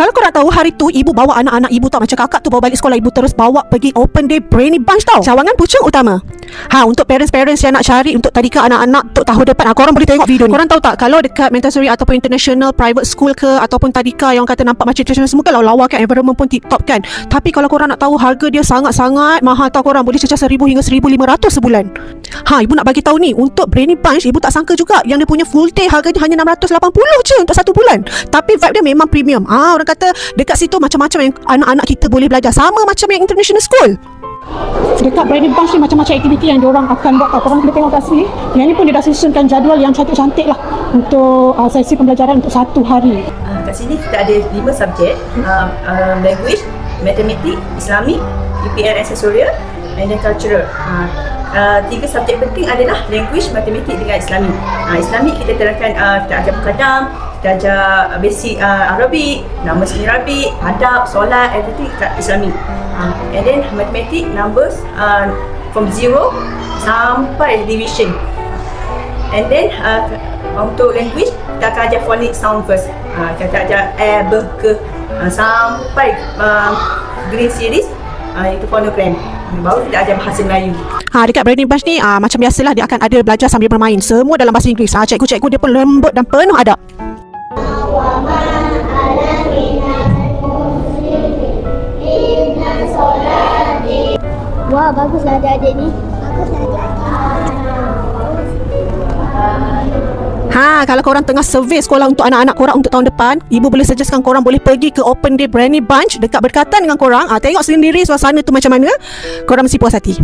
Kalau korang tahu, hari tu ibu bawa anak-anak ibu tau. Macam kakak tu bawa balik sekolah, ibu terus bawa pergi open day Brainy Bunch tau. Cawangan Puchong Utama. Untuk parents-parents yang nak cari untuk tadika anak-anak untuk tahun depan, korang boleh tengok video ni. Korang tahu tak, kalau dekat Montessori ataupun international private school ke, ataupun tadika yang kata nampak macam international semua kan, lawa kan, environment pun tip top kan. Tapi kalau korang nak tahu, harga dia sangat-sangat mahal tau. Korang boleh cecah 1,000 hingga 1,500 sebulan. Ibu nak bagi tahu ni, untuk Brainy Bunch, ibu tak sangka juga yang dia punya full day harganya hanya 680 je untuk 1 bulan. Tapi vibe dia memang premium. Orang kata dekat situ macam-macam yang anak-anak kita boleh belajar, sama macam yang international school. Dekat Brainy Bunch ni macam-macam aktiviti yang diorang akan buat. Korang boleh tengok kat sini. Yang ni pun dia dah susunkan jadual yang cantik-cantik lah untuk sesi pembelajaran untuk 1 hari. Kat sini kita ada 5 subjek, language, matematik, Islamic, EPN accessorial, and then cultural. 3 subjek penting adalah language, matematik dengan Islamic. Islamic kita terangkan, kita ajar Muqaddam, kita ajar basic Arabic, nama seni Arabic, adab, solat, everything kat Islamic. And then matematik, numbers from 0 sampai division. And then untuk language kita akan ajar phonic sound first. Kita ajar a, b, ke sampai green series, itu phonogram. Baru kita ajar bahasa Melayu. Dekat Brainy Bunch ni macam biasalah, dia akan ada belajar sambil bermain. Semua dalam bahasa Inggeris. Cikgu-cikgu dia pun lembut dan penuh adab. Wah, baguslah adik-adik ni. Baguslah adik-adik. Kalau korang tengah survey sekolah untuk anak-anak korang untuk tahun depan, ibu boleh suggestkan korang boleh pergi ke open day Brainy Bunch dekat berdekatan dengan korang. Tengok sendiri suasana tu macam mana. Korang mesti puas hati.